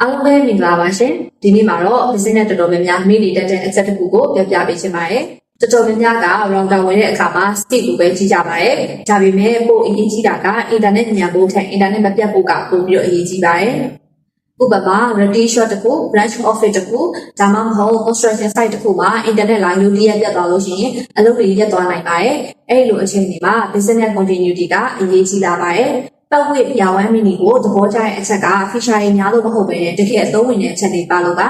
အားလုံးပဲမင်္ဂလာပါရှင်ဒီနေ့မှာတော့ business တော်တော်များများမိနေတဲ့အချက်တစ်ခုကိုပြောပြပေးချင်ပါတယ်တော်တော်များများက router ဝင်တဲ့အခါမှာ speed ကိုပဲကြီးကြပါတယ်ဒါပေမဲ့ပို့အရေးကြီးတာက internet ညံဖို့ထက် internet မပြတ်ဖို့ကပိုပြီးတော့အရေးကြီးပါတယ်ဥပမာ ready shot တစ်ခု branch office တစ်ခုဒါမှမဟုတ် construction site တစ်ခုမှာ internet line လို့ပြတ်သွားလို့ရှိရင်အလုပ်တွေရပ်သွားနိုင်ပါတယ်အဲ့လိုအခြေအနေမှာ business continuity ကအရေးကြီးလာပါတယ်ပတ်ဝန်းပြောင်းဝမ်းမီနီကိုသဘောကျတဲ့အချက်က feature တွေများလို့မဟုတ်ဘဲတကယ်အသုံးဝင်တဲ့အချက်တွေပါလို့ပါ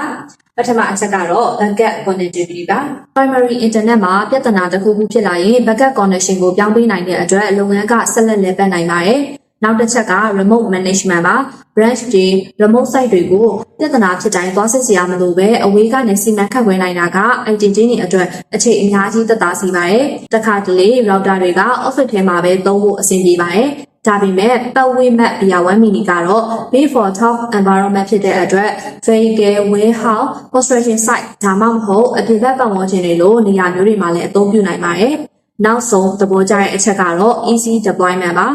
ပထမအချက်ကတော့ backup connectivity ပါ primary internet မှာပြဿနာတစ်ခုခုဖြစ်လာရင် backup connection ကိုပြောင်းပေးနိုင်တဲ့အတွက်လုပ်ငန်းကဆက်လက်လည်ပတ်နိုင်ပါတယ်နောက်တစ်ချက်က remote management ပါ branch တွေ remote site တွေကိုပြဿနာဖြစ်တိုင်းသွားစစ်စရာမလိုပဲအဝေးကနေစီမံခန့်ခွဲနိုင်တာက IT တွေအတွက်အခြေအများကြီးသက်သာစေပါတယ်တခါတလေ router တွေက office ထဲမှာပဲသုံးဖို့အဆင်ပြေပါတယ်ဒါပေမဲ့ပတ်ဝန်းမဲ့ VR1 mini ကတော့ made for top environment ဖြစ်တဲ့အတွက် vehicle warehouse construction site ဒါမှမဟုတ်အပြင်ဘက်ပတ်ဝန်းကျင်တွေလိုနေရာမျိုးတွေမှာလည်းအသုံးပြုနိုင်ပါတယ်နောက်ဆုံးသဘောကျတဲ့အချက်ကတော့ easy deployment ပါ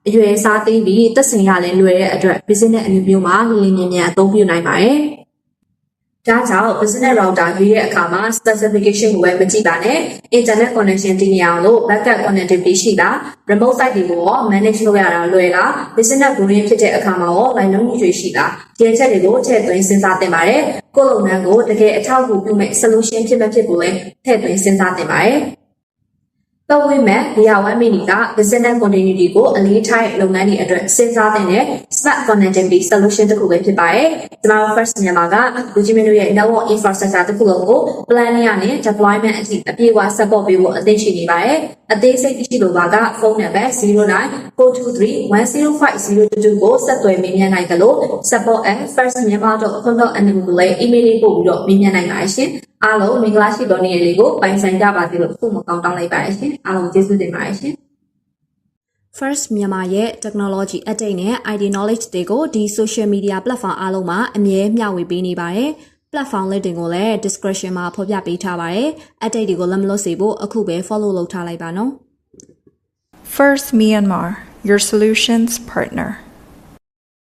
အရွယ်စားသိမ်းပြီးသက်ဆိုင်ရလည်းလွယ်တဲ့အတွက် business အမျိုးမျိုးမှာလင်းလင်းမြန်မြန်အသုံးပြုနိုင်ပါတယ်ဒါကြောင့် business router ရွေးတဲ့အခါမှာ specification ကိုပဲမကြည့်ပါနဲ့ internet connection တည်နေအောင်လို့ backup connectivity ရှိတာ remote site တွေကိုရော manage လုပ်ရတာလွယ်လား business growing ဖြစ်တဲ့အခါမှာရော line လုံးကြီးရှိတာဒီအချက်တွေကိုထည့်သွင်းစဉ်းစားသင့်ပါတယ်ကိုယ့်လုပ်ငန်းကိုတကယ်အထောက်အကူပြုမဲ့ solution ဖြစ်မဲ့ဖြစ်ကိုလည်းထည့်သွင်းစဉ်းစားသင့်ပါတယ်ပတ်ဝန်းမဲ့ VR1 mini က business continuity ကိုအလေးထားတဲ့လုပ်ငန်းတွေအတွက်စဉ်းစားသင့်တဲ့ smart connectivity solution တစ်ခုပဲဖြစ်ပါတယ်။ကျွန်တော် first မြန်မာကလူကြီးမင်းတို့ရဲ့ network infrastructure တစ်ခုလုံးကို planning နဲ့ deployment အထိအပြည့်အဝ support ပေးဖို့အသင့်ရှိနေပါတယ်။အသေးစိတ်ရှိလိုပါကဖုန်းနံပါတ်0942310502ကိုဆက်သွယ်မေးမြန်းနိုင်ကြလို့ support@firstmyanmar.com.nm ကိုလည်း email လေးပို့ပြီးတော့မေးမြန်းနိုင်ပါတယ်ရှင်။အားလုံးမင်္ဂလာရှိတော်နေ့လေးကိုပိုင်ဆိုင်ကြပါစေလို့ခုမကောင်းတောင်းလိုက်ပါတယ်ရှင်အားလုံးကျေးဇူးတင်ပါတယ်ရှင် First မြန်မာရဲ့ technology update နဲ့ ID knowledge တွေကိုဒီ social media platform အားလုံးမှာအမြဲမျှဝေပေးနေပါတယ် platform link တွေကိုလည်း description မှာဖော်ပြပေးထားပါတယ် update တွေကိုလည်းမလွတ်စေဖို့အခုပဲ follow လုပ်ထားလိုက်ပါနော် First Myanmar, your solutions partner.